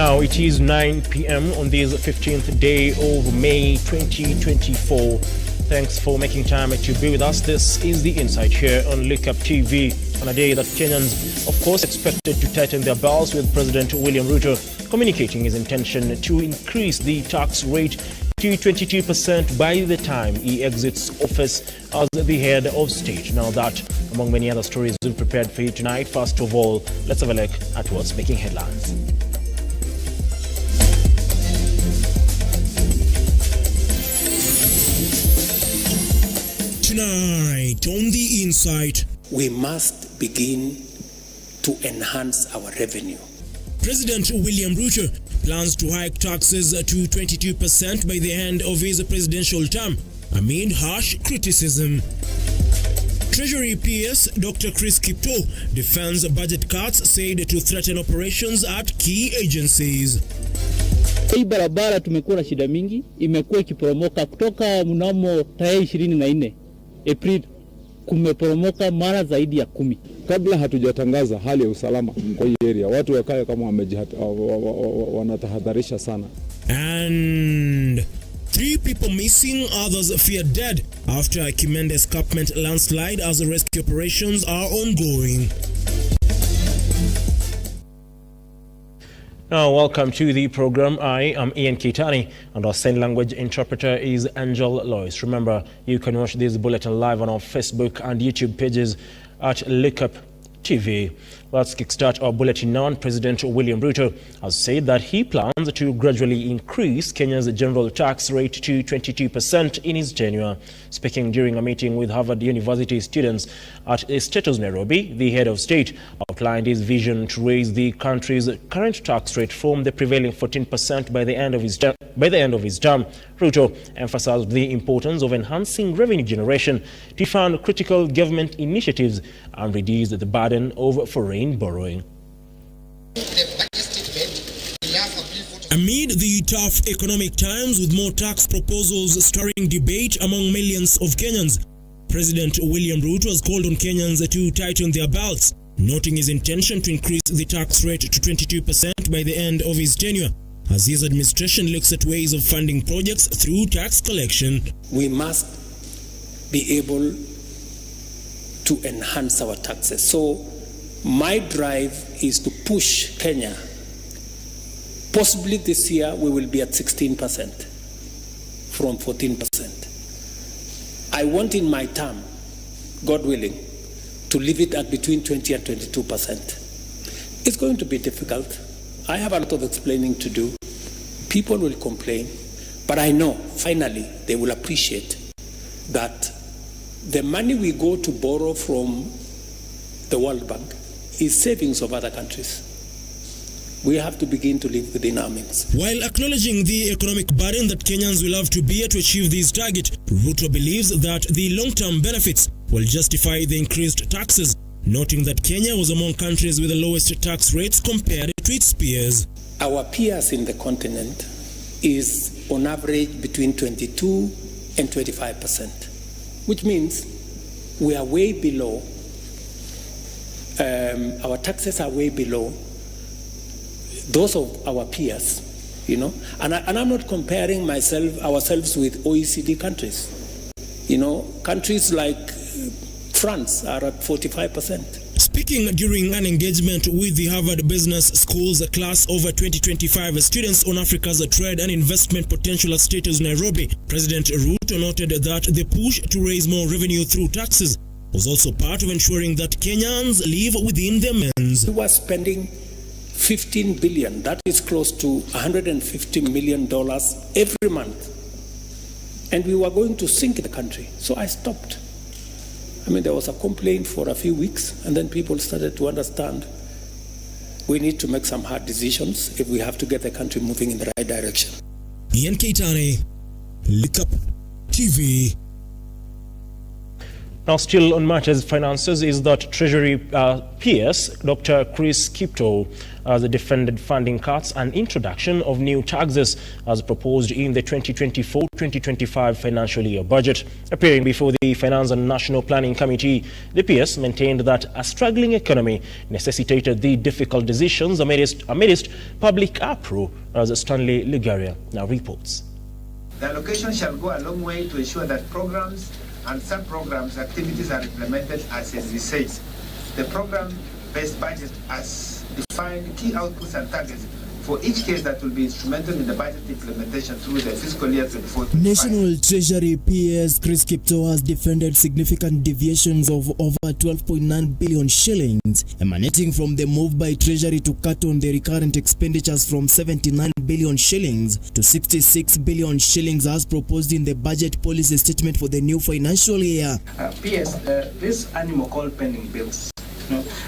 Now it is 9 p.m. on this 15th day of May 2024. Thanks for making time to be with us. This is The Insight here on Lookuptv on a day that Kenyans, of course, expected to tighten their belts, with President William Ruto communicating his intention to increase the tax rate to 22% by the time he exits office as the head of state. Now that, among many other stories we've prepared for you tonight, first of all, let's have a look at what's making headlines. Tonight on The Insight, we must begin to enhance our revenue. President William Ruto plans to hike taxes to 22% by the end of his presidential term, amid harsh criticism. Treasury PS Dr. Chris Kipto defends budget cuts said to threaten operations at key agencies. Hii barabara tumekuwa na shida mingi, imekuwa ikiporomoka kutoka mnamo tarehe 24 April, kumeporomoka mara zaidi ya 10. Kabla hatujatangaza hali ya usalama kwa hii area, watu wakae kama wanatahadharisha sana. And 3 people missing, others feared dead after a Kimende escarpment landslide as rescue operations are ongoing. Now, welcome to the program. I am Ian Kitani, and our sign language interpreter is Angel Lois. Remember, you can watch this bulletin live on our Facebook and YouTube pages at Lookuptv. Let's kickstart our bulletin now. President William Ruto has said that he plans to gradually increase Kenya's general tax rate to 22% in his tenure. Speaking during a meeting with Harvard University students at State House, Nairobi, the head of state outlined his vision to raise the country's current tax rate from the prevailing 14% by the end of his term. Ruto emphasized the importance of enhancing revenue generation to fund critical government initiatives and reduce the burden of foreign borrowing. Amid the tough economic times, with more tax proposals stirring debate among millions of Kenyans, President William Ruto has called on Kenyans to tighten their belts, noting his intention to increase the tax rate to 22% by the end of his tenure, as his administration looks at ways of funding projects through tax collection. We must be able to enhance our taxes. So my drive is to push Kenya. Possibly this year we will be at 16% from 14%. I want in my term, God willing, to leave it at between 20 and 22%. It's going to be difficult. I have a lot of explaining to do. People will complain, but I know finally they will appreciate that the money we go to borrow from the World Bank is savings of other countries. We have to begin to live within our means. While acknowledging the economic burden that Kenyans will have to bear to achieve this target, Ruto believes that the long-term benefits will justify the increased taxes, noting that Kenya was among countries with the lowest tax rates compared to its peers. Our peers in the continent is on average between 22 and 25%, which means we are way below, our taxes are way below those of our peers, you know. And I'm not comparing ourselves with OECD countries. You know, countries like France are at 45%. Speaking during an engagement with the Harvard Business School's class over 2025 students on Africa's trade and investment potential at State House, Nairobi, President Ruto noted that the push to raise more revenue through taxes was also part of ensuring that Kenyans live within their means. We were spending 15 billion, that is close to $150 million every month. And we were going to sink the country. So I stopped. I mean, there was a complaint for a few weeks, and then people started to understand we need to make some hard decisions if we have to get the country moving in the right direction. Ian Keitane, Lookuptv. Now, still on matters finances is that Treasury PS Dr. Chris Kipto has defended funding cuts and introduction of new taxes as proposed in the 2024-2025 financial year budget. Appearing before the Finance and National Planning Committee, the PS maintained that a struggling economy necessitated the difficult decisions amidst public uproar, as Stanley Ligaria now reports. The allocation shall go a long way to ensure that programs and sub-programs activities are implemented as it says. The program-based budget has defined key outputs and targets for each case that will be instrumental in the budget implementation through the fiscal year 24-25. National Treasury PS Chris Kipto has defended significant deviations of over 12.9 billion shillings emanating from the move by Treasury to cut on the recurrent expenditures from 79 billion shillings to 66 billion shillings as proposed in the budget policy statement for the new financial year. PS, this animal called pending bills.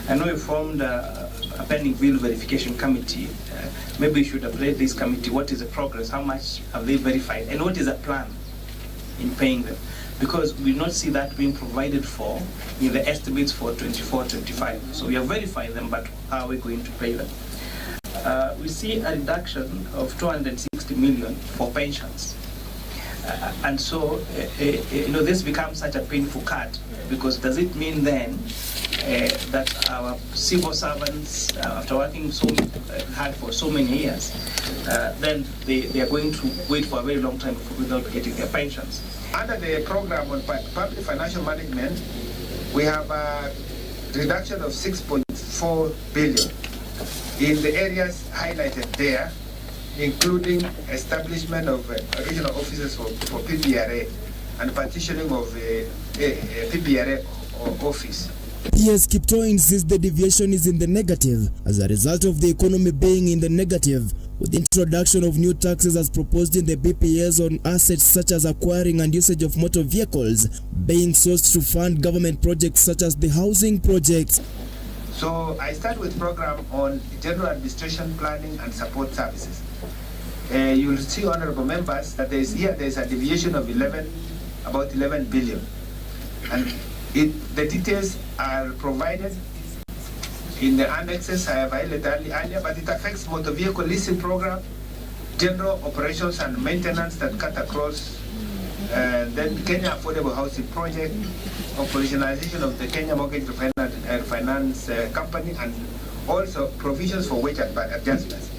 I know you formed a pending bill verification committee. Maybe you should update this committee. What is the progress? How much have they verified? And what is the plan in paying them? Because we not see that being provided for in the estimates for 24-25. So we have verified them, but how are we going to pay them? We see a reduction of 260 million for pensions. And so, this becomes such a painful cut, because does it mean then that our civil servants, after working so hard for so many years, then they are going to wait for a very long time without getting their pensions? Under the program on public financial management, we have a reduction of 6.4 billion in the areas highlighted there, including establishment of regional offices for PPRA and partitioning of a PPRA office. PS Kipto insists the deviation is in the negative as a result of the economy being in the negative, with the introduction of new taxes as proposed in the BPS on assets such as acquiring and usage of motor vehicles being sourced to fund government projects such as the housing projects. So I start with program on general administration, planning and support services. You will see, honorable members, that there is a deviation of about 11 billion. And the details are provided in the annexes I have highlighted earlier, but it affects motor vehicle leasing program, general operations and maintenance that cut across, then Kenya Affordable Housing Project, operationalization of the Kenya Mortgage Finance Company, and also provisions for wage adjustments.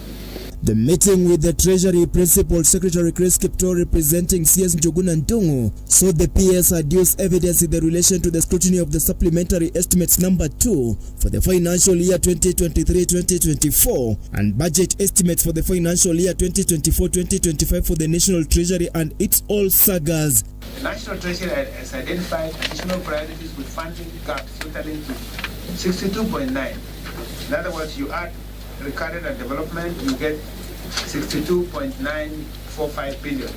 The meeting with the Treasury Principal Secretary Chris Kipto representing CS Njuguna Ndungu saw the PS adduce evidence in the relation to the scrutiny of the supplementary estimates number 2 for the financial year 2023-2024 and budget estimates for the financial year 2024-2025 for the National Treasury and its all sagas. The National Treasury has identified additional priorities with funding gaps totaling to 62.9. In other words, you add recurrent and development, you get 62.945 billion.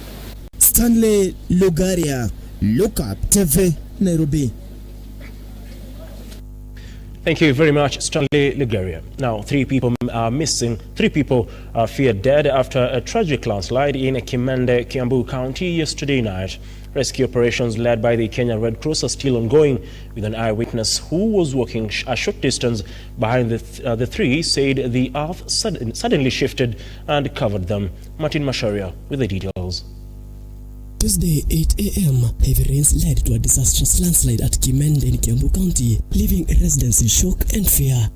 Stanley Ligaria, Lookuptv, Nairobi. Thank you very much, Stanley Ligaria. Now, 3 people are missing. 3 people are feared dead after a tragic landslide in Kimende, Kiambu County yesterday night. Rescue operations led by the Kenya Red Cross are still ongoing, with an eyewitness who was walking a short distance behind the 3 said the earth suddenly shifted and covered them. Martin Masharia with the details. Tuesday, 8 a.m., heavy rains led to a disastrous landslide at Kimende in Kiambu County, leaving residents in shock and fear.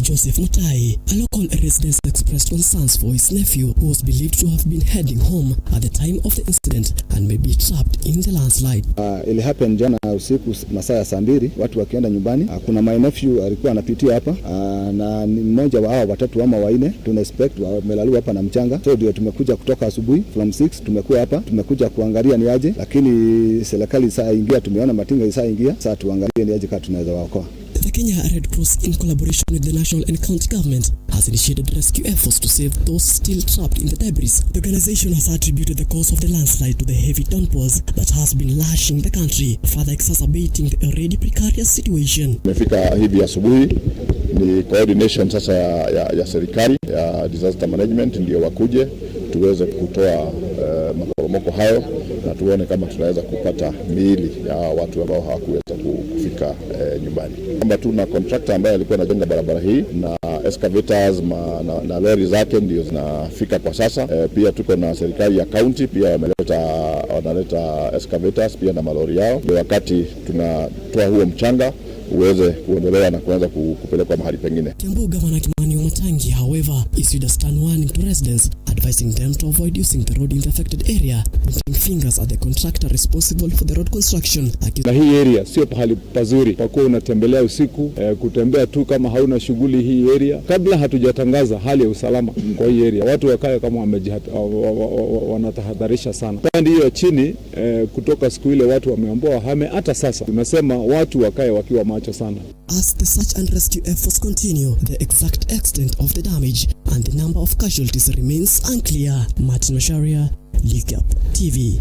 Joseph Mutai, a local resident, expressed concerns for his nephew, who was believed to have been heading home at the time of the incident and may be trapped in the landslide. It happened jana usiku masaa ya saa 2, watu wakienda nyumbani. Kuna my nephew alikuwa anapitia hapa na ni mmoja wa hao watatu ama wanne tuna expect wamelaliwa hapa na mchanga. So ndio tumekuja kutoka asubuhi from 6 tumekuwa hapa, tumekuja kuangalia ni aje, lakini serikali saa ingia, tumeona matinga saa ingia, sasa tuangalie ni aje kama tunaweza waokoa. The Kenya Red Cross, in collaboration with the national and county government, has initiated rescue efforts to save those still trapped in the debris. The organization has attributed the cause of the landslide to the heavy downpours that has been lashing the country, further exacerbating the already precarious situation. Tumefika hivi asubuhi, ni coordination sasa ya serikali ya disaster management ndio wakuje tuweze kutoa maporomoko hayo na tuone kama tunaweza kupata miili ya watu ambao hawakuweza kufika nyumbani. Kwamba tuna contractor ambaye alikuwa anajenga barabara hii na excavators na lori zake ndio zinafika kwa sasa. Pia tuko na serikali ya county pia wanaleta excavators pia na malori yao. Wakati tunatoa huo mchanga uweze kuondolewa na kuanza kupelekwa mahali pengine. Kiambu Governor Kimani Wamatangi, however, issued a stern warning to residents, advising them to avoid using the road in the affected area, pointing fingers at the contractor responsible for the road construction. Na hii area sio pahali pazuri pakuwa unatembelea usiku, kutembea tu kama hauna shughuli hii area. Kabla hatujatangaza hali ya usalama kwa hii area, watu wakae kama wanatahadharisha sana. Pande hiyo chini kutoka siku ile watu wameambiwa wahame, hata sasa tunasema watu wakae wakiwa macho sana. As the search and rescue efforts continue, the exact extent of the damage and the number of casualties remains unclear. Martin Masharia, Lookuptv.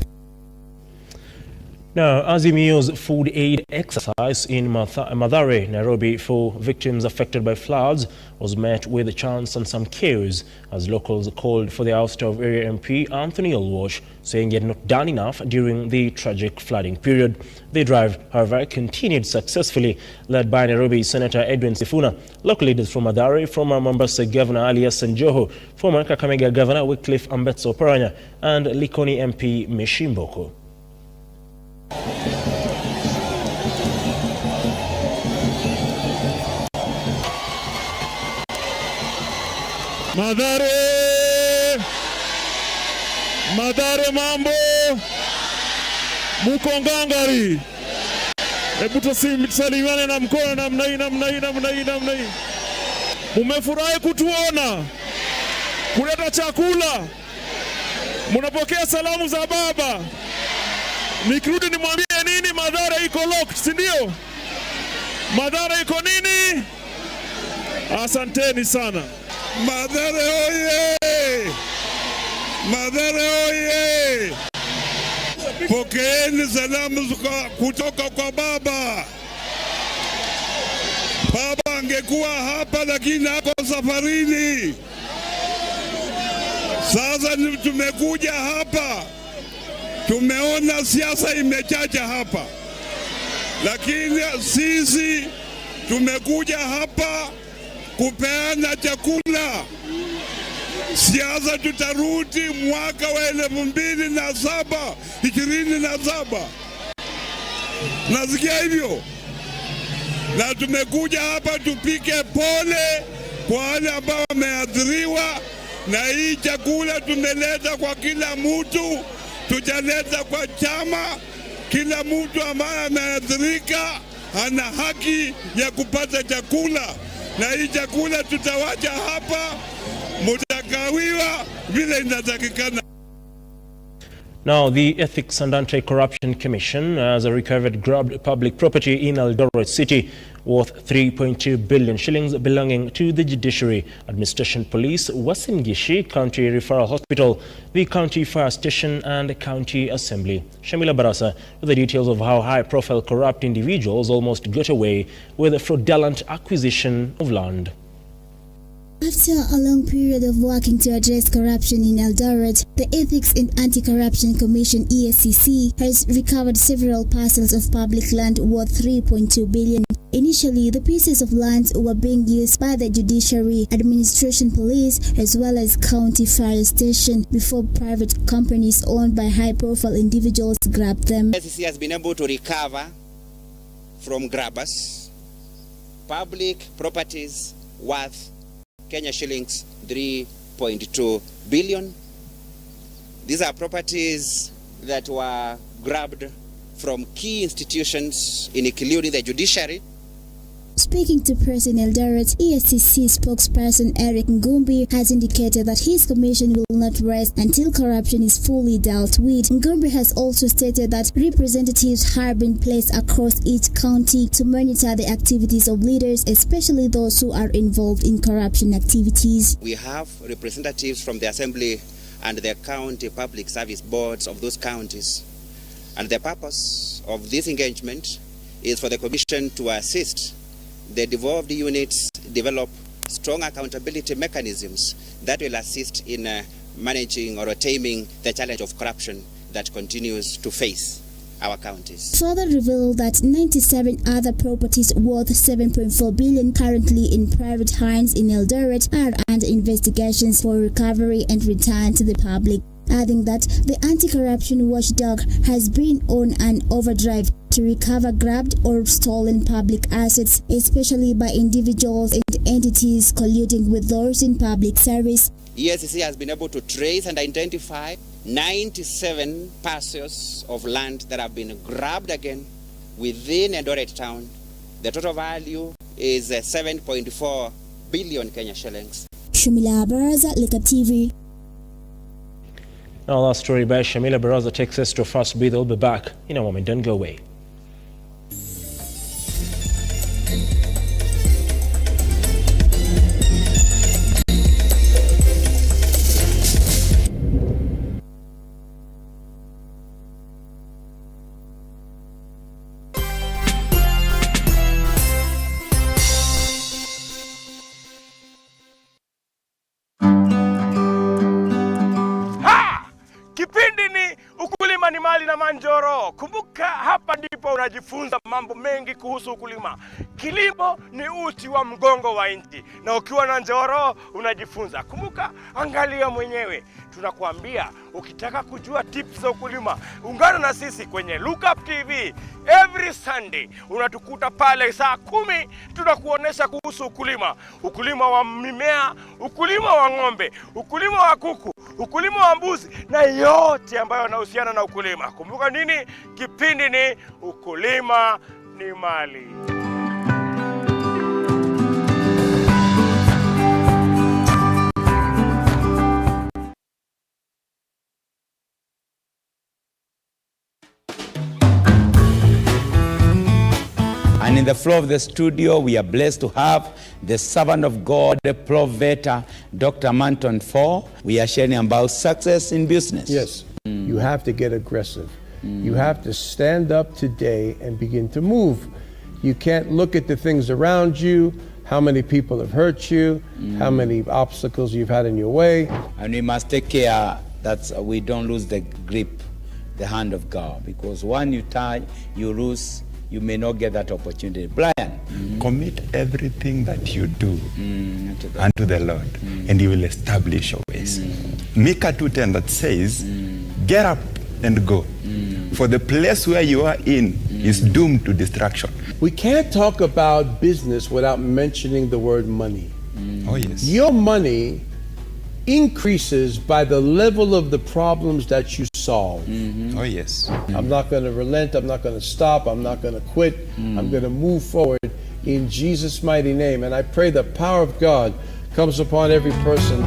Now, Azimio's food aid exercise in Mathare, Nairobi, for victims affected by floods was met with chants and some chaos as locals called for the ouster of area MP Anthony Olwash, saying he had not done enough during the tragic flooding period. The drive, however, continued successfully, led by Nairobi Senator Edwin Sifuna. Local leaders from Mathare, former Mombasa Governor Ali Hassan Joho, former Kakamega Governor Wycliffe Ambetsa Oparanya, and Likoni MP Meshimboko. Mathare mambo, muko ngangari. Hebu tusalimiane na mkono namna hii. Umefurahi kutuona, kuleta chakula, mnapokea salamu za baba. Nikirudi nimwambie nini? Mathare iko locked, si ndio? Mathare iko nini? Asanteni sana. Mathare oye! Mathare oye! Pokeeni salamu kutoka kwa baba. Baba angekuwa hapa lakini ako safarini. Sasa tumekuja hapa. Tumeona siasa imechacha hapa. Lakini sisi tumekuja hapa kupeana chakula. Siasa tutarudi mwaka wa 2027. Nasikia hivyo. Na tumekuja hapa tupike pole kwa wale ambao wameathiriwa, na hii chakula tumeleta kwa kila mtu, tujaleta kwa chama. Kila mtu ambaye ameathirika ana haki ya kupata chakula, na hii chakula tutawacha hapa, mutagawiwa vile inatakikana. Now, the Ethics and Anti-Corruption Commission has recovered grabbed public property in Eldoret City worth 3.2 billion shillings belonging to the Judiciary, Administration Police, Uasin Gishu County Referral Hospital, the County Fire Station and County Assembly. Shamila Barasa with the details of how high-profile corrupt individuals almost got away with a fraudulent acquisition of land. After a long period of working to address corruption in Eldoret, the Ethics and Anti-Corruption Commission (EACC) has recovered several parcels of public land worth 3.2 billion. Initially, the pieces of land were being used by the Judiciary, Administration Police, as well as County Fire Station before private companies owned by high-profile individuals grabbed them. EACC has been able to recover from grabbers public properties worth Kenya shillings 3.2 billion. These are properties that were grabbed from key institutions, including the judiciary. Speaking to Press in Eldoret, EACC spokesperson Eric Ngumbi has indicated that his commission will not rest until corruption is fully dealt with. Ngumbi has also stated that representatives have been placed across each county to monitor the activities of leaders, especially those who are involved in corruption activities. We have representatives from the Assembly and the county public service boards of those counties. And the purpose of this engagement is for the commission to assist the devolved units develop strong accountability mechanisms that will assist in managing or taming the challenge of corruption that continues to face our counties. Further revealed that 97 other properties worth 7.4 billion currently in private hands in Eldoret are under investigations for recovery and return to the public, adding that the anti-corruption watchdog has been on an overdrive to recover grabbed or stolen public assets, especially by individuals and entities colluding with those in public service. EACC has been able to trace and identify 97 parcels of land that have been grabbed again within Eldoret town. The total value is 7.4 billion Kenya shillings. Shumila Baraza, Lookuptv. Now, last story by Shamila Baraza takes us to First Beat. They'll be back in a moment. Don't go away. Kipindi ni ukulima ni mali na manjoro. Kumbuka hapa ndipo unajifunza mambo mengi kuhusu ukulima. Kilimo ni uti wa mgongo wa nchi, na ukiwa na njoro unajifunza. Kumbuka, angalia mwenyewe. Tunakuambia ukitaka kujua tips za ukulima, ungana na sisi kwenye Lookuptv. Every Sunday unatukuta pale saa 10, tunakuonesha kuhusu ukulima. Ukulima wa mimea, ukulima wa ng'ombe, ukulima wa kuku, ukulima wa mbuzi na yote ambayo yanahusiana na ukulima. Kumbuka nini? Kipindi ni ukulima ni mali. And in the floor of the studio, we are blessed to have the servant of God, the prophet, Dr. Manton IV. We are sharing about success in business. Yes, you have to get aggressive. You have to stand up today and begin to move. You can't look at the things around you, how many people have hurt you, how many obstacles you've had in your way. And we must take care that we don't lose the grip, the hand of God, because when you tie, you lose, you may not get that opportunity. Brian. Commit everything that you do unto the Lord, and He will establish your ways. Micah 2:10 that says, get up and go, for the place where you are in is doomed to destruction. We can't talk about business without mentioning the word money. Oh yes. Your money increases by the level of the problems that you solve. Oh yes. I'm not going to relent, I'm not going to stop, I'm not going to quit. I'm going to move forward in Jesus' mighty name. And I pray the power of God comes upon every person.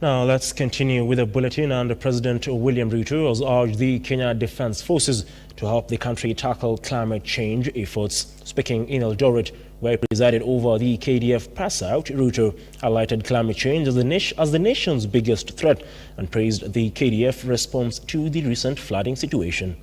Now let's continue with a bulletin. And President William Ruto has urged the Kenya Defence Forces to help the country tackle climate change efforts. Speaking in Eldoret, where he presided over the KDF pass-out, Ruto highlighted climate change as the nation's biggest threat and praised the KDF response to the recent flooding situation.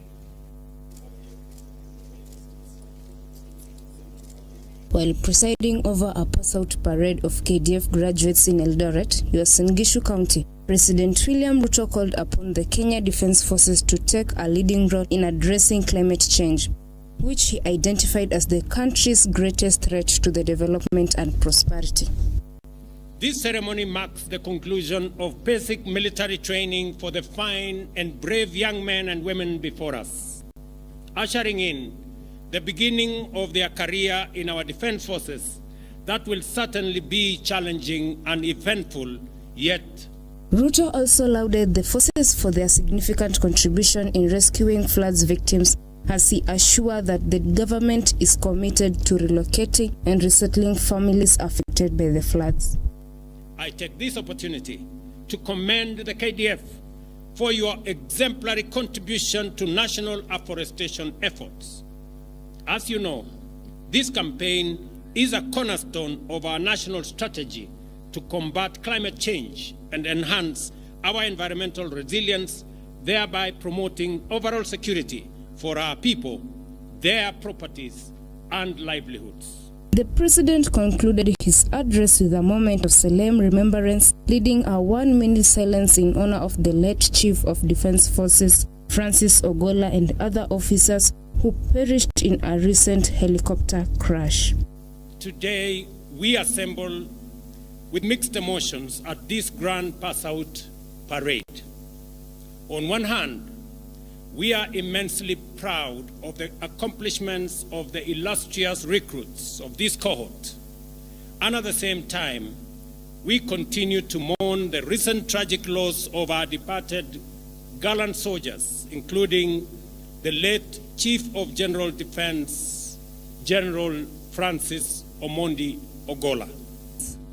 While presiding over a pass-out parade of KDF graduates in Eldoret, Uasin Gishu County, President William Ruto called upon the Kenya Defence Forces to take a leading role in addressing climate change, which he identified as the country's greatest threat to the development and prosperity. This ceremony marks the conclusion of basic military training for the fine and brave young men and women before us, ushering in the beginning of their career in our defense forces that will certainly be challenging and eventful, yet. Ruto also lauded the forces for their significant contribution in rescuing floods victims, as he assured that the government is committed to relocating and resettling families affected by the floods. I take this opportunity to commend the KDF for your exemplary contribution to national afforestation efforts. As you know, this campaign is a cornerstone of our national strategy to combat climate change and enhance our environmental resilience, thereby promoting overall security for our people, their properties, and livelihoods. The president concluded his address with a moment of solemn remembrance, leading a 1-minute silence in honor of the late Chief of Defense Forces, Francis Ogola, and other officers who perished in a recent helicopter crash. Today, we assemble with mixed emotions at this grand pass-out parade. On one hand, we are immensely proud of the accomplishments of the illustrious recruits of this cohort. And at the same time, we continue to mourn the recent tragic loss of our departed gallant soldiers, including the late Chief of General Defense, General Francis Omondi Ogola.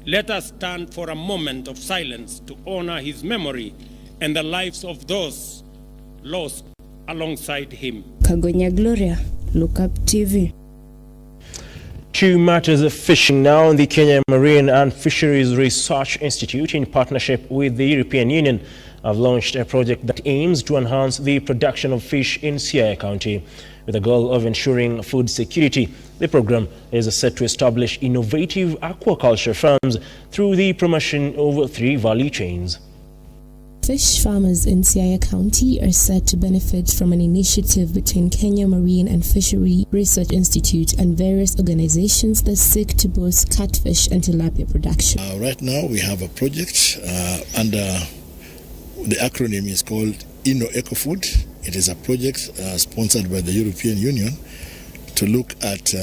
Let us stand for a moment of silence to honor his memory and the lives of those lost alongside him. Kagonya Gloria, Lookuptv. To matters of fishing now, the Kenya Marine and Fisheries Research Institute, in partnership with the European Union, have launched a project that aims to enhance the production of fish in Siaya County with the goal of ensuring food security. The program is set to establish innovative aquaculture farms through the promotion of 3 value chains. Fish farmers in Siaya County are said to benefit from an initiative between Kenya Marine and Fishery Research Institute and various organizations that seek to boost catfish and tilapia production. Right now we have a project under the acronym is called Ecofood. It is a project sponsored by the European Union to look at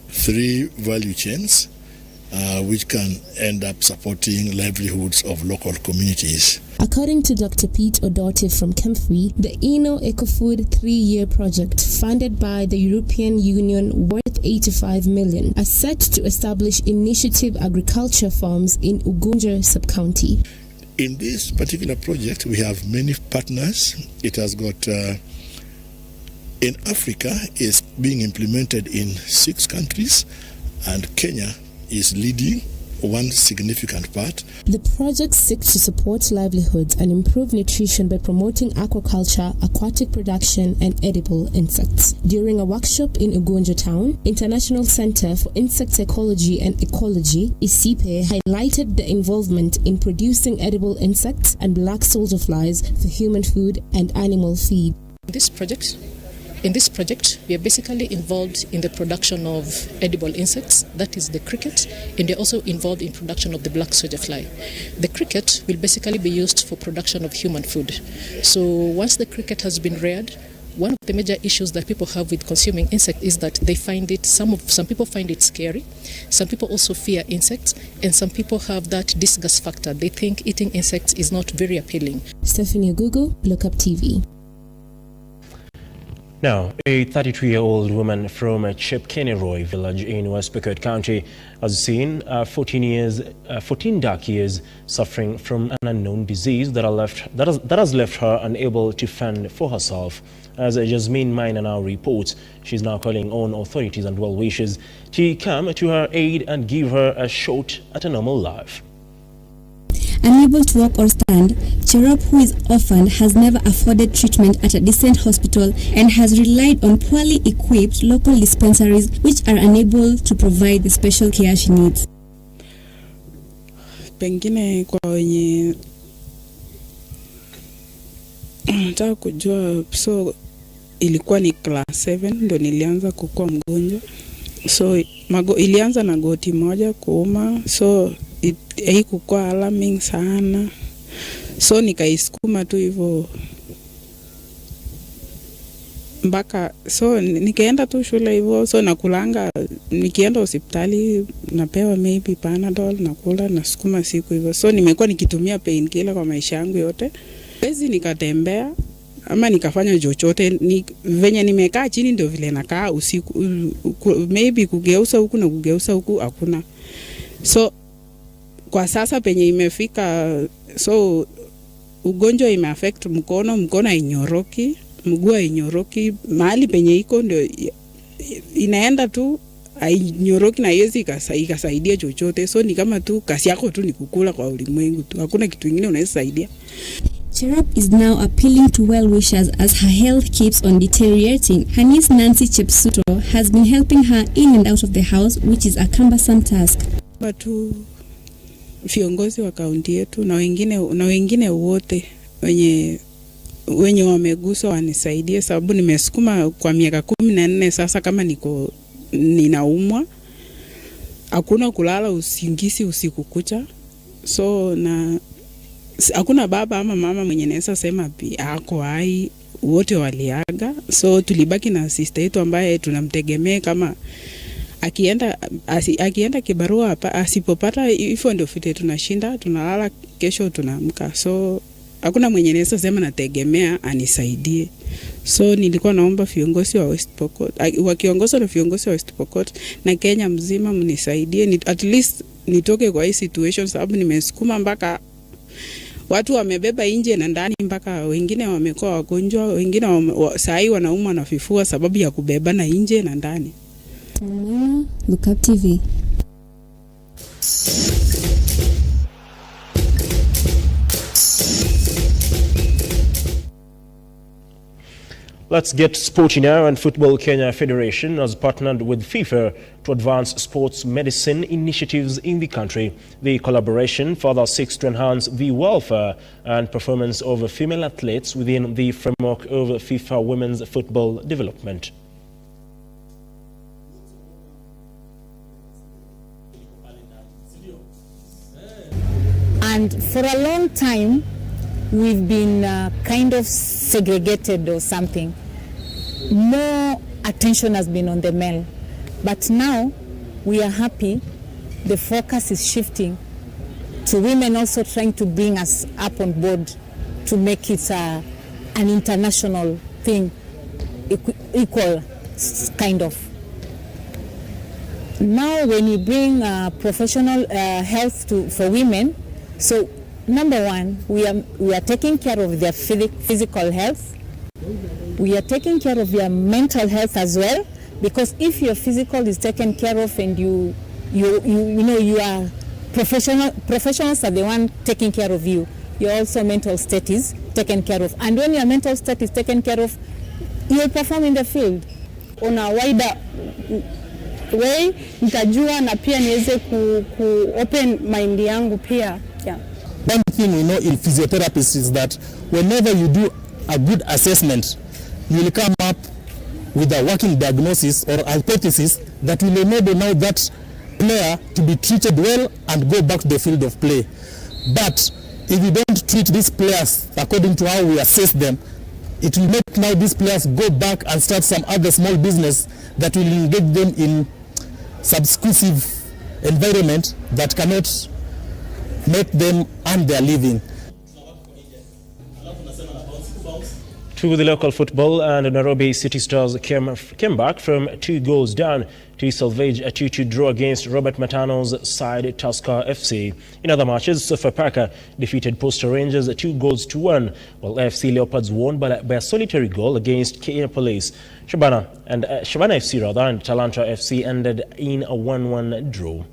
3 value chains which can end up supporting livelihoods of local communities. According to Dr. Pete Odote from Kemfree, the Ecofood 3-year project, funded by the European Union worth 85 million, are set to establish initiative agriculture farms in Ugunja sub-county. In this particular project, we have many partners. It has got, in Africa, is being implemented in 6 countries, and Kenya is leading one significant part. The project seeks to support livelihoods and improve nutrition by promoting aquaculture, aquatic production, and edible insects. During a workshop in Ugunja Town, International Center for Insect Ecology and Ecology, ICIPE, highlighted the involvement in producing edible insects and black soldier flies for human food and animal feed. In this project, we are basically involved in the production of edible insects, that is the cricket, and they're also involved in production of the black soldier fly. The cricket will basically be used for production of human food. So once the cricket has been reared, one of the major issues that people have with consuming insect is that they find it, some people find it scary, some people also fear insects, and some people have that disgust factor. They think eating insects is not very appealing. Stephanie Ogugu, Lookuptv. Now, a 32-year-old woman from Chepkeneroy village in West Pokot County has seen 14 dark years suffering from an unknown disease that has left her unable to fend for herself. As Jasmine Miner now reports, she's now calling on authorities and well-wishers to come to her aid and give her a shot at a normal life. Unable to walk or stand, Cherop, who is orphaned, has never afforded treatment at a decent hospital and has relied on poorly equipped local dispensaries which are unable to provide the special care she needs. Pengine kwa wenye nataka kujua, so ilikuwa ni class 7 ndo nilianza kukua mgonjwa. So ilianza na goti moja kuuma, so haikuwa alarming sana, so nikaisukuma tu hivyo mpaka, so nikaenda tu shule hivyo. So nakulanga, nikienda hospitali napewa maybe Panadol, nakula nasukuma siku hivyo. So nimekuwa nikitumia painkiller kwa maisha yangu yote. Basi nikatembea ama nikafanya chochote, venye nimekaa chini ndio vile nakaa usiku, maybe kugeuza huku na kugeuza huku hakuna. So kwa sasa penye imefika, so ugonjwa imeaffect mkono inyoroki, mguu inyoroki, mahali penye iko ndio inaenda tu nyoroki na yezi ikasaidia chochote. So ni kama tu kasi yako tu ni kukula kwa ulimwengu tu, hakuna kitu kingine unaweza saidia. Cherop is now appealing to well-wishers as her health keeps on deteriorating. Her niece Nancy Chepsuto has been helping her in and out of the house, which is a cumbersome task. Watu viongozi wa kaunti yetu na wengine wote wenye wameguswa wanisaidie, sababu nimesukuma kwa miaka 14 sasa. Kama ninaumwa, hakuna kulala usingizi usiku kucha, so na hakuna baba ama mama mwenye naweza sema pia ako hai, wote waliaga. So tulibaki na sister yetu ambaye tunamtegemea, kama akienda kibarua hapa, asipopata hivyo ndio fite tunashinda, tunalala, kesho tunaamka. So hakuna mwenye naweza sema nategemea anisaidie. So nilikuwa naomba viongozi wa West Pokot, wakiongozwa na viongozi wa West Pokot na Kenya mzima, mnisaidie at least nitoke kwa hii situation, sababu nimesukuma mpaka watu wamebeba nje na ndani, mpaka wengine wamekuwa wagonjwa, wengine sahi wanaumwa na vifua sababu ya kubeba na nje na ndani. Lookuptv. Let's get sporty now. And Football Kenya Federation has partnered with FIFA to advance sports medicine initiatives in the country. The collaboration further seeks to enhance the welfare and performance of female athletes within the framework of FIFA women's football development. And for a long time, we've been kind of segregated or something. More attention has been on the male. But now, we are happy the focus is shifting to women also trying to bring us up on board to make it an international thing, equal kind of. Now, when you bring professional health for women, so number one, we are taking care of their physical health. We are taking care of their mental health as well, because if your physical is taken care of and you are professionals are the one taking care of you, your also mental state is taken care of. And when your mental state is taken care of, you will perform in the field. On a wider way, nitajua na pia niweze ku open mind yangu pia. Yeah. One thing we know in physiotherapists is that whenever you do a good assessment, you will come up with a working diagnosis or hypothesis that will enable now that player to be treated well and go back to the field of play. But if we don't treat these players according to how we assess them, it will make now these players go back and start some other small business that will engage them in subscriptive environment that cannot make them earn their living. To the local football, and Nairobi City Stars came back from 2 goals down to salvage a 2-2 draw against Robert Matano's side Tusker FC. In other matches, Sofapaka defeated Posta Rangers 2-1, while AFC Leopards won by a solitary goal against Kenya Police. Shabana FC and Talanta FC ended in a 1-1 draw.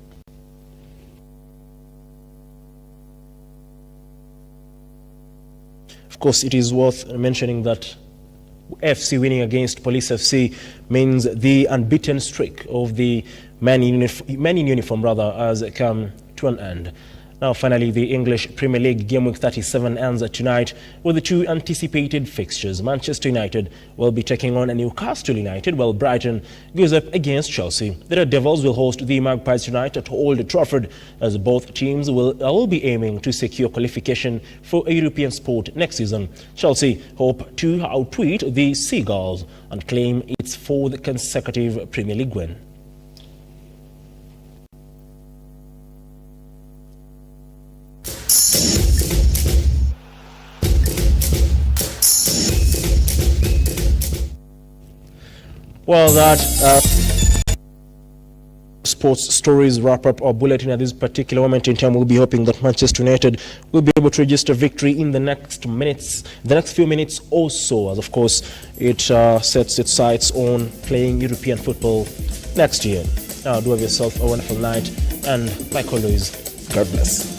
Of course, it is worth mentioning that FC winning against Police FC means the unbeaten streak of the men in uniform has come to an end. Now, finally, the English Premier League Game Week 37 ends tonight with the 2 anticipated fixtures. Manchester United will be taking on Newcastle United, while Brighton goes up against Chelsea. The Red Devils will host the Magpies tonight at Old Trafford, as both teams will be aiming to secure qualification for a European sport next season. Chelsea hope to outwit the Seagulls and claim its 4th consecutive Premier League win. Well, that sports stories wrap up our bulletin at this particular moment in time. We'll be hoping that Manchester United will be able to register victory in the next few minutes or so, as of course it sets its sights on playing European football next year. Do have yourself a wonderful night, and like always, God bless.